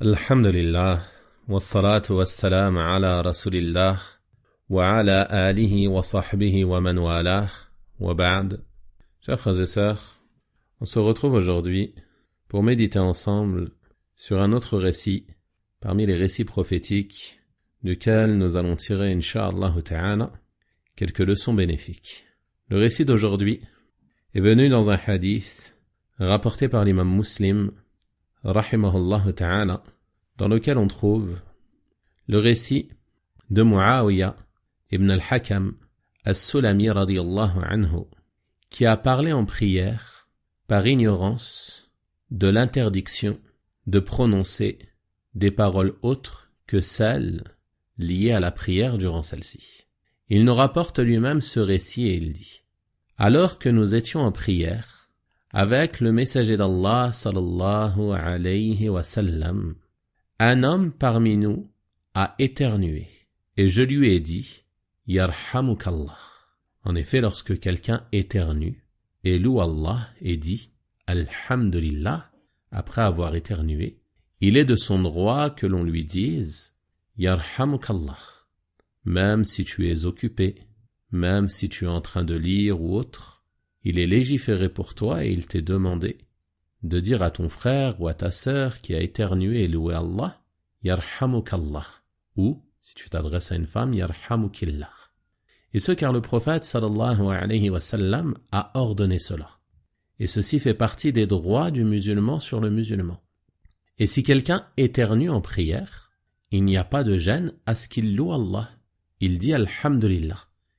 Alhamdulillah, wassalatu wassalamu ala rasulillah, wa ala alihi wa sahbihi wa man walah, wa ba'd. Chers frères et sœurs, on se retrouve aujourd'hui pour méditer ensemble sur un autre récit, parmi les récits prophétiques, duquel nous allons tirer, incha'Allah ta'ala, quelques leçons bénéfiques. Le récit d'aujourd'hui est venu dans un hadith rapporté par l'imam Muslim, rahimahullah ta'ala, dans lequel on trouve le récit de Muawiyah ibn al-Hakam as-Sulami radiyallahu anhu, qui a parlé en prière par ignorance de l'interdiction de prononcer des paroles autres que celles liées à la prière durant celle-ci. Il nous rapporte lui-même ce récit et il dit: alors que nous étions en prière avec le messager d'Allah sallallahu alayhi wa sallam, un homme parmi nous a éternué et je lui ai dit: Yarhamukallah. En effet, lorsque quelqu'un éternue et loue Allah et dit Alhamdulillah après avoir éternué, il est de son droit que l'on lui dise Yarhamukallah, même si tu es occupé, même si tu es en train de lire ou autre. Il est légiféré pour toi et il t'est demandé de dire à ton frère ou à ta sœur qui a éternué et loué Allah, Yarhamukallah, ou, si tu t'adresses à une femme, Yarhamukillah. Et ce car le prophète sallallahu alayhi wa sallam a ordonné cela. Et ceci fait partie des droits du musulman sur le musulman. Et si quelqu'un éternue en prière, il n'y a pas de gêne à ce qu'il loue Allah. Il dit Alhamdulillah,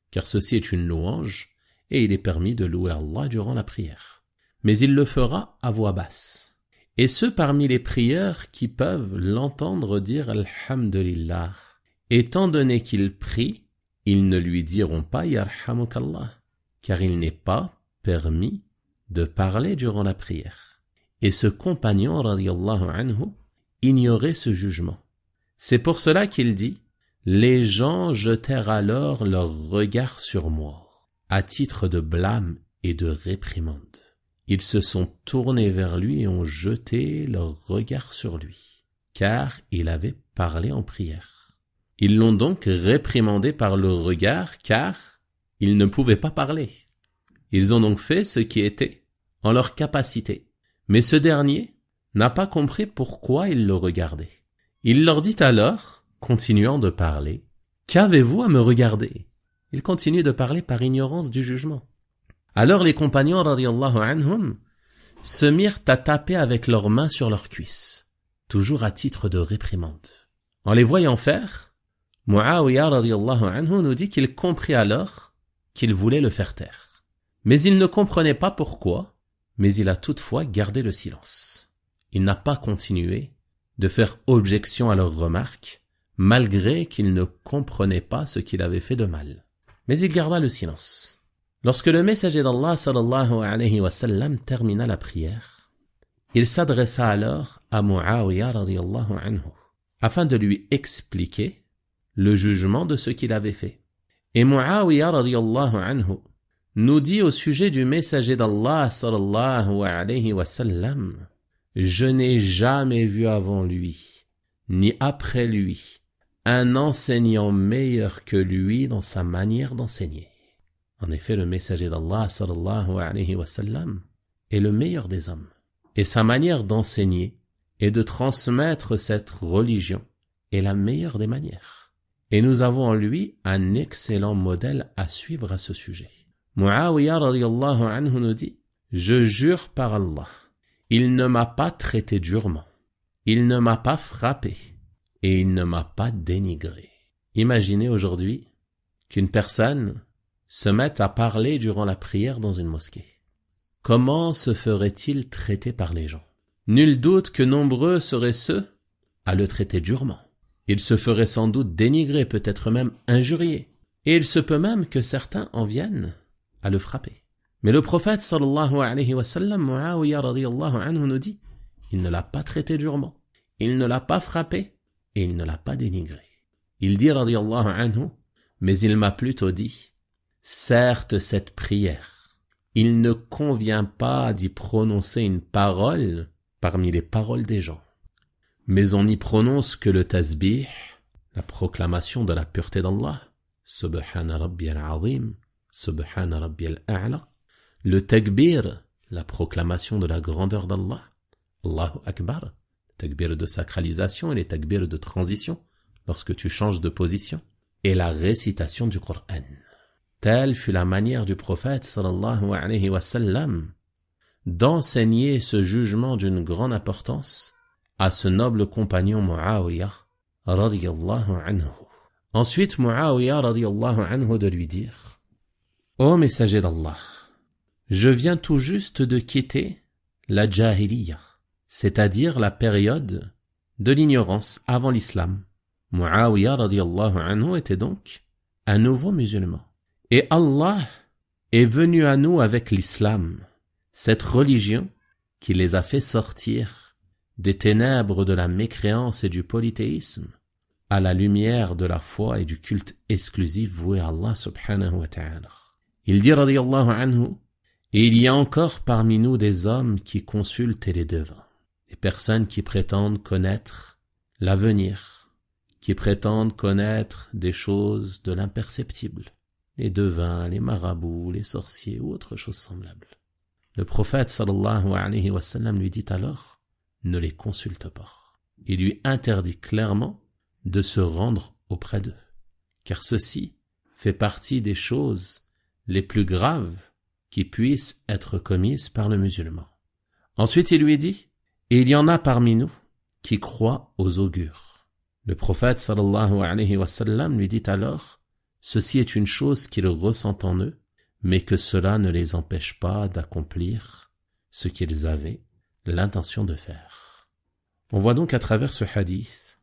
car ceci est une louange, et il est permis de louer Allah durant la prière. Mais il le fera à voix basse. Et ceux parmi les prieurs qui peuvent l'entendre dire Alhamdulillah, étant donné qu'il prie, ils ne lui diront pas Yarhamukallah, car il n'est pas permis de parler durant la prière. Et ce compagnon, radiyallahu anhu, ignorait ce jugement. C'est pour cela qu'il dit: les gens jetèrent alors leur regard sur moi, à titre de blâme et de réprimande. Ils se sont tournés vers lui et ont jeté leur regard sur lui, car il avait parlé en prière. Ils l'ont donc réprimandé par le regard, car il ne pouvait pas parler. Ils ont donc fait ce qui était en leur capacité. Mais ce dernier n'a pas compris pourquoi il le regardait. Il leur dit alors, continuant de parler: qu'avez-vous à me regarder? Il continue de parler par ignorance du jugement. Alors les compagnons radiyallahu anhum se mirent à taper avec leurs mains sur leurs cuisses, toujours à titre de réprimande. En les voyant faire, Muawiyah radiyallahu anhu nous dit qu'il comprit alors qu'il voulait le faire taire. Mais il ne comprenait pas pourquoi, mais il a toutefois gardé le silence. Il n'a pas continué de faire objection à leurs remarques, malgré qu'il ne comprenait pas ce qu'il avait fait de mal. Mais il garda le silence. Lorsque le messager d'Allah sallallahu alayhi wa sallam termina la prière, il s'adressa alors à Muawiyah radiyallahu anhu, afin de lui expliquer le jugement de ce qu'il avait fait. Et Muawiyah radiyallahu anhu nous dit au sujet du messager d'Allah sallallahu alayhi wa sallam: je n'ai jamais vu avant lui, ni après lui, un enseignant meilleur que lui dans sa manière d'enseigner. En effet, le messager d'Allah sallallahu alayhi wa sallam est le meilleur des hommes. Et sa manière d'enseigner et de transmettre cette religion est la meilleure des manières. Et nous avons en lui un excellent modèle à suivre à ce sujet. Muawiyah radiyallahu anhu nous dit: je jure par Allah, il ne m'a pas traité durement, il ne m'a pas frappé, et il ne m'a pas dénigré. Imaginez aujourd'hui qu'une personne se mette à parler durant la prière dans une mosquée. Comment se ferait-il traiter par les gens? Nul doute que nombreux seraient ceux à le traiter durement. Il se ferait sans doute dénigrer, peut-être même injurier. Et il se peut même que certains en viennent à le frapper. Mais le prophète sallallahu alayhi wa sallam, Muawiyah radiyallahu anhu nous dit: il ne l'a pas traité durement, il ne l'a pas frappé et il ne l'a pas dénigré. Il dit radiyallahu anhu: mais il m'a plutôt dit: certes, cette prière, il ne convient pas d'y prononcer une parole parmi les paroles des gens. mais on n'y prononce que le tasbih, la proclamation de la pureté d'Allah, Subhana Rabbiyal Azim, Subhana Rabbiyal A'la, le takbir, la proclamation de la grandeur d'Allah, Allahu Akbar, takbir de sacralisation et les takbir de transition, lorsque tu changes de position, et la récitation du Coran. Telle fut la manière du prophète sallallahu alayhi wa sallam d'enseigner ce jugement d'une grande importance à ce noble compagnon Muawiyah radiyallahu anhu. Ensuite Muawiyah radiyallahu anhu de lui dire: Ô messager d'Allah, je viens tout juste de quitter la jahiliya, c'est-à-dire la période de l'ignorance avant l'islam. Muawiyah radiyallahu anhu était donc un nouveau musulman. Et Allah est venu à nous avec l'islam, cette religion qui les a fait sortir des ténèbres de la mécréance et du polythéisme à la lumière de la foi et du culte exclusif voué à Allah subhanahu wa ta'ala. Il dit radiyallahu anhu: et il y a encore parmi nous des hommes qui consultent les devins, des personnes qui prétendent connaître l'avenir, qui prétendent connaître des choses de l'imperceptible, les devins, les marabouts, les sorciers ou autre chose semblable. Le prophète sallallahu alayhi wa sallam lui dit alors: ne les consulte pas. Il lui interdit clairement de se rendre auprès d'eux, car ceci fait partie des choses les plus graves qui puissent être commises par le musulman. Ensuite il lui dit: et il y en a parmi nous qui croient aux augures. Le prophète sallallahu alayhi wa sallam lui dit alors: ceci est une chose qu'ils ressentent en eux, mais que cela ne les empêche pas d'accomplir ce qu'ils avaient l'intention de faire. On voit donc à travers ce hadith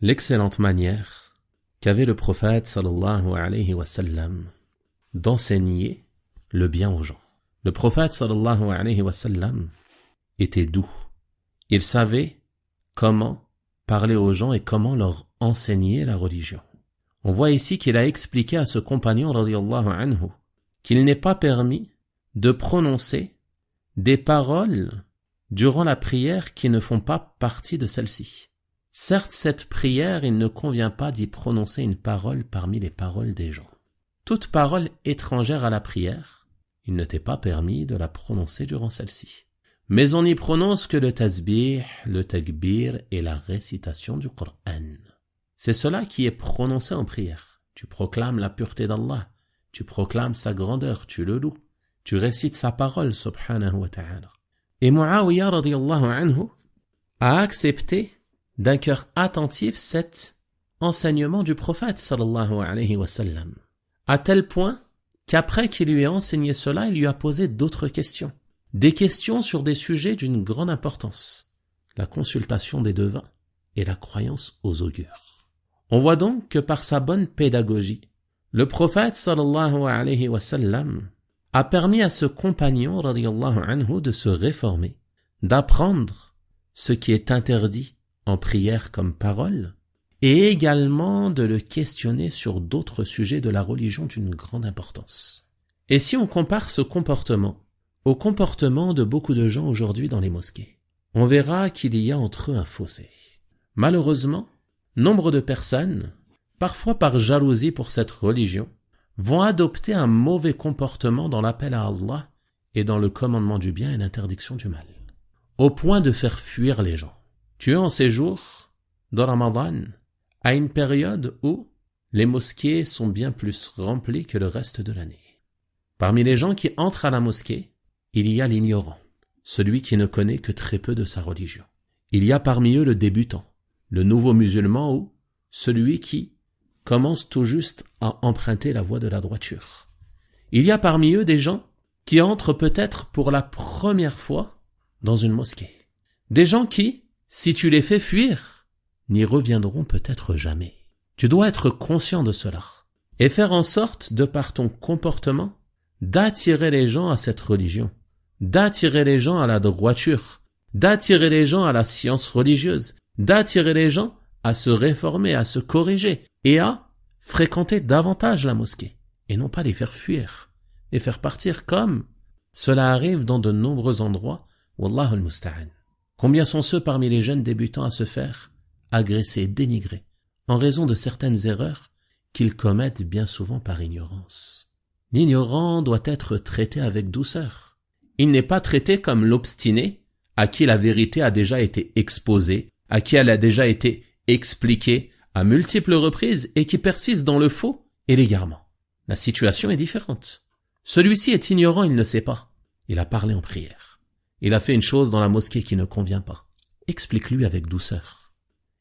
l'excellente manière qu'avait le prophète sallallahu alayhi wa sallam d'enseigner le bien aux gens. Le prophète sallallahu alayhi wa sallam était doux. Il savait comment parler aux gens et comment leur enseigner la religion. On voit ici qu'il a expliqué à ce compagnon radiyallahu anhu qu'il n'est pas permis de prononcer des paroles durant la prière qui ne font pas partie de celle-ci. Certes, cette prière, il ne convient pas d'y prononcer une parole parmi les paroles des gens. Toute parole étrangère à la prière, il ne t'est pas permis de la prononcer durant celle-ci. Mais on n'y prononce que le tasbih, le takbir et la récitation du Coran. C'est cela qui est prononcé en prière. Tu proclames la pureté d'Allah, tu proclames sa grandeur, tu le loues, tu récites sa parole, subhanahu wa ta'ala. Et Muawiyah radiyallahu anhu a accepté d'un cœur attentif cet enseignement du prophète sallallahu alayhi wa sallam, à tel point qu'après qu'il lui ait enseigné cela, il lui a posé d'autres questions. Des questions sur des sujets d'une grande importance, la consultation des devins et la croyance aux augures. On voit donc que par sa bonne pédagogie, le prophète sallallahu alayhi wa sallam a permis à ce compagnon radiyallahu anhu de se réformer, d'apprendre ce qui est interdit en prière comme parole, et également de le questionner sur d'autres sujets de la religion d'une grande importance. Et si on compare ce comportement au comportement de beaucoup de gens aujourd'hui dans les mosquées, on verra qu'il y a entre eux un fossé. Malheureusement, nombre de personnes, parfois par jalousie pour cette religion, vont adopter un mauvais comportement dans l'appel à Allah et dans le commandement du bien et l'interdiction du mal, au point de faire fuir les gens. Tu es en séjour de Ramadan, à une période où les mosquées sont bien plus remplies que le reste de l'année. Parmi les gens qui entrent à la mosquée, il y a l'ignorant, celui qui ne connaît que très peu de sa religion. Il y a parmi eux le débutant, le nouveau musulman ou celui qui commence tout juste à emprunter la voie de la droiture. Il y a parmi eux des gens qui entrent peut-être pour la première fois dans une mosquée. Des gens qui, si tu les fais fuir, n'y reviendront peut-être jamais. Tu dois être conscient de cela et faire en sorte, de par ton comportement, d'attirer les gens à cette religion, d'attirer les gens à la droiture, d'attirer les gens à la science religieuse, d'attirer les gens à se réformer, à se corriger et à fréquenter davantage la mosquée et non pas les faire fuir, les faire partir comme cela arrive dans de nombreux endroits. Wallahu al-musta'an. Combien sont ceux parmi les jeunes débutants à se faire agresser, dénigrer, en raison de certaines erreurs qu'ils commettent bien souvent par ignorance. L'ignorant doit être traité avec douceur. Il n'est pas traité comme l'obstiné, à qui la vérité a déjà été exposée, à qui elle a déjà été expliquée à multiples reprises et qui persiste dans le faux et l'égarement. La situation est différente. Celui-ci est ignorant, il ne sait pas. Il a parlé en prière. Il a fait une chose dans la mosquée qui ne convient pas. Explique-lui avec douceur.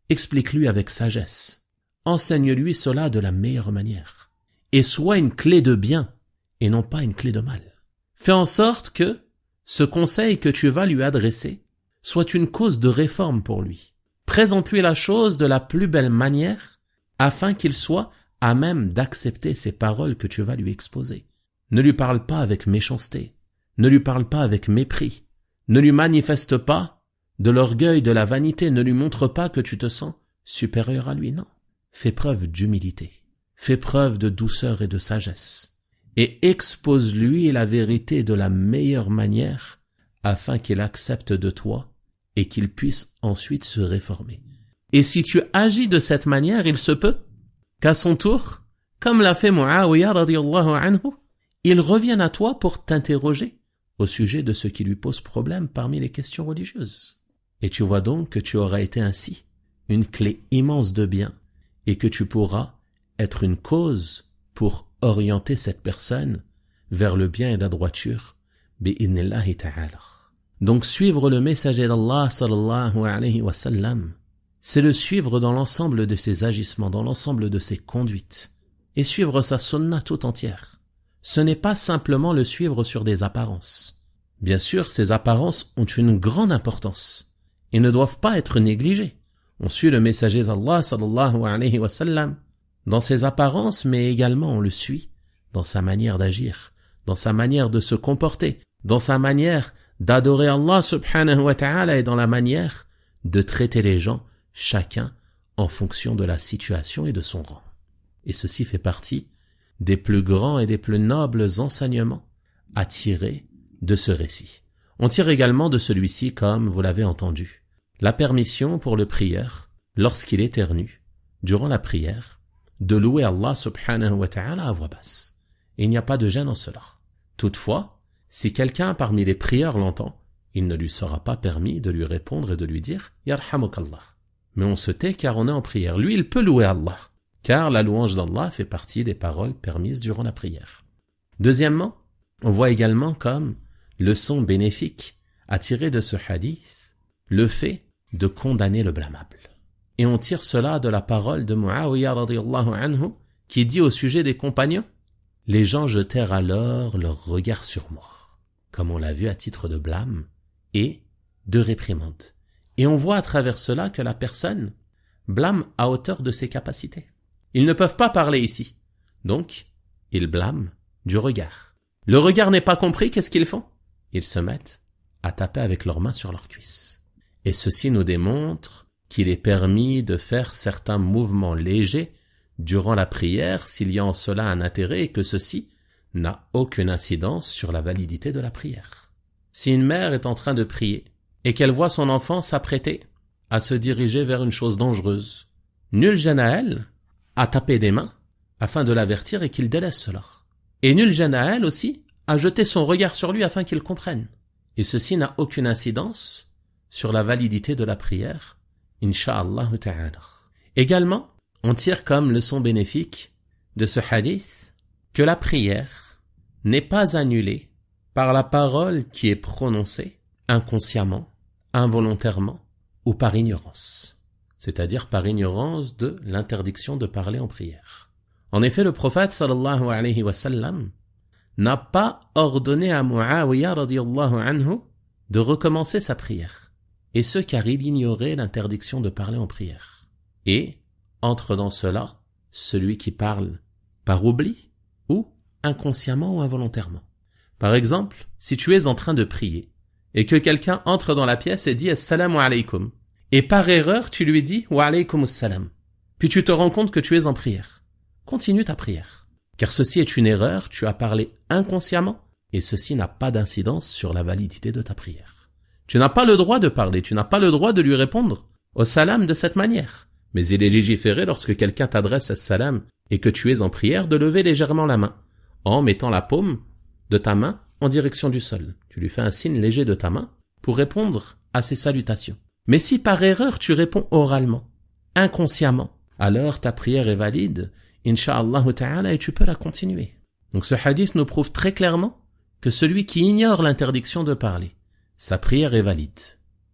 Explique-lui avec sagesse. Enseigne-lui cela de la meilleure manière. Et sois une clé de bien et non pas une clé de mal. Fais en sorte que ce conseil que tu vas lui adresser soit une cause de réforme pour lui. Présente-lui la chose de la plus belle manière afin qu'il soit à même d'accepter ces paroles que tu vas lui exposer. Ne lui parle pas avec méchanceté. Ne lui parle pas avec mépris. Ne lui manifeste pas de l'orgueil, de la vanité. Ne lui montre pas que tu te sens supérieur à lui. Non. Fais preuve d'humilité. Fais preuve de douceur et de sagesse. Et expose-lui la vérité de la meilleure manière afin qu'il accepte de toi et qu'il puisse ensuite se réformer. Et si tu agis de cette manière, il se peut qu'à son tour, comme l'a fait Muawiyah radiyallahu anhu, il revienne à toi pour t'interroger au sujet de ce qui lui pose problème parmi les questions religieuses. Et tu vois donc que tu auras été ainsi une clé immense de bien et que tu pourras être une cause pour orienter cette personne vers le bien et la droiture, bi'idhnillahi ta'ala. Donc suivre le messager d'Allah sallallahu alayhi wa sallam, c'est le suivre dans l'ensemble de ses agissements, dans l'ensemble de ses conduites, et suivre sa sunna tout entière. Ce n'est pas simplement le suivre sur des apparences. Bien sûr, ces apparences ont une grande importance et ne doivent pas être négligées. On suit le messager d'Allah sallallahu alayhi wa sallam dans ses apparences, mais également on le suit dans sa manière d'agir, dans sa manière de se comporter, dans sa manière d'adorer Allah subhanahu wa ta'ala et dans la manière de traiter les gens, chacun en fonction de la situation et de son rang. Et ceci fait partie des plus grands et des plus nobles enseignements à tirer de ce récit. On tire également de celui-ci, comme vous l'avez entendu, la permission pour le prieur, lorsqu'il éternue, durant la prière, de louer Allah subhanahu wa ta'ala à voix basse. Et il n'y a pas de gêne en cela. Toutefois, si quelqu'un parmi les prieurs l'entend, il ne lui sera pas permis de lui répondre et de lui dire « Yarhamukallah ». Mais on se tait car on est en prière. Lui, il peut louer Allah, car la louange d'Allah fait partie des paroles permises durant la prière. Deuxièmement, on voit également comme leçon bénéfique à tirer de ce hadith le fait de condamner le blâmable. Et on tire cela de la parole de Muawiyah radiyallahu anhu qui dit au sujet des compagnons « Les gens jetèrent alors leur regard sur moi », comme on l'a vu à titre de blâme et de réprimande. Et on voit à travers cela que la personne blâme à hauteur de ses capacités. Ils ne peuvent pas parler ici. Donc, ils blâment du regard. Le regard n'est pas compris, qu'est-ce qu'ils font? Ils se mettent à taper avec leurs mains sur leurs cuisses. Et ceci nous démontre qu'il est permis de faire certains mouvements légers durant la prière s'il y a en cela un intérêt et que ceci n'a aucune incidence sur la validité de la prière. Si une mère est en train de prier et qu'elle voit son enfant s'apprêter à se diriger vers une chose dangereuse, nul gêne à elle à taper des mains afin de l'avertir et qu'il délaisse cela. Et nul gêne à elle aussi à jeter son regard sur lui afin qu'il comprenne. Et ceci n'a aucune incidence sur la validité de la prière, incha'Allah ta'ala. Également, on tire comme leçon bénéfique de ce hadith que la prière n'est pas annulée par la parole qui est prononcée inconsciemment, involontairement ou par ignorance, c'est-à-dire par ignorance de l'interdiction de parler en prière. En effet, le prophète sallallahu alayhi wa sallam n'a pas ordonné à Muawiyah radiyallahu anhu de recommencer sa prière, et ce car il ignorait l'interdiction de parler en prière. Et entre dans cela celui qui parle par oubli ou inconsciemment ou involontairement. Par exemple, si tu es en train de prier et que quelqu'un entre dans la pièce et dit « Assalamu alaykum » et par erreur tu lui dis « Wa alaykum assalam » puis tu te rends compte que tu es en prière. Continue ta prière, car ceci est une erreur, tu as parlé inconsciemment et ceci n'a pas d'incidence sur la validité de ta prière. Tu n'as pas le droit de parler, tu n'as pas le droit de lui répondre au salam de cette manière. Mais il est légiféré lorsque quelqu'un t'adresse à salam et que tu es en prière de lever légèrement la main en mettant la paume de ta main en direction du sol. Tu lui fais un signe léger de ta main pour répondre à ses salutations. Mais si par erreur tu réponds oralement, inconsciemment, alors ta prière est valide, incha'Allah ta'ala, et tu peux la continuer. Donc ce hadith nous prouve très clairement que celui qui ignore l'interdiction de parler, sa prière est valide.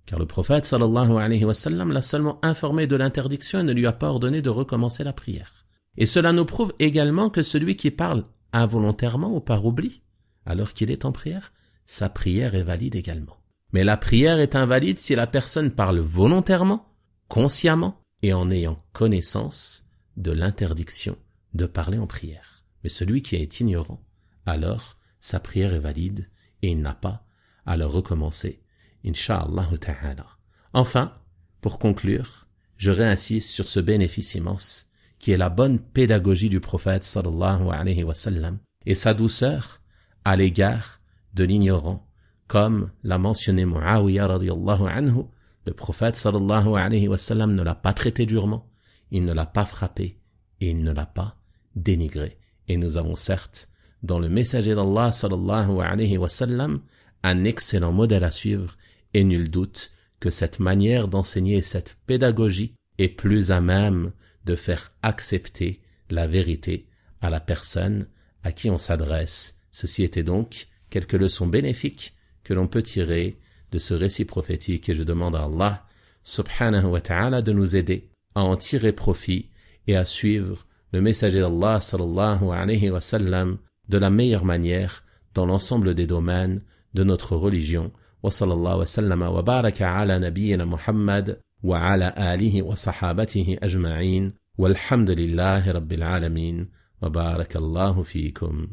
Car le prophète sallallahu alayhi wa sallam l'a seulement informé de l'interdiction et ne lui a pas ordonné de recommencer la prière. Et cela nous prouve également que celui qui parle involontairement ou par oubli, alors qu'il est en prière, sa prière est valide également. Mais la prière est invalide si la personne parle volontairement, consciemment et en ayant connaissance de l'interdiction de parler en prière. Mais celui qui est ignorant, alors sa prière est valide et il n'a pas à le recommencer, incha'Allah ta'ala. Enfin, pour conclure, je réinsiste sur ce bénéfice immense qui est la bonne pédagogie du prophète sallallahu alayhi wa sallam et sa douceur à l'égard de l'ignorant, comme l'a mentionné Muawiyah radiyallahu anhu. Le prophète sallallahu alayhi wa sallam ne l'a pas traité durement, il ne l'a pas frappé et il ne l'a pas dénigré. Et nous avons certes, dans le messager d'Allah sallallahu alayhi wa sallam, un excellent modèle à suivre et nul doute que cette manière d'enseigner cette pédagogie est plus à même de faire accepter la vérité à la personne à qui on s'adresse. Ceci était donc quelques leçons bénéfiques que l'on peut tirer de ce récit prophétique et je demande à Allah subhanahu wa ta'ala de nous aider à en tirer profit et à suivre le messager d'Allah sallallahu alayhi wa sallam de la meilleure manière dans l'ensemble des domaines de notre religion. Wa sallallahu wa sallama wa baraka ala nabiyyina Muhammad wa ala alihi wa sahabatihi ajma'in walhamdulillahi rabbil alamin wa barakallahu fiikum.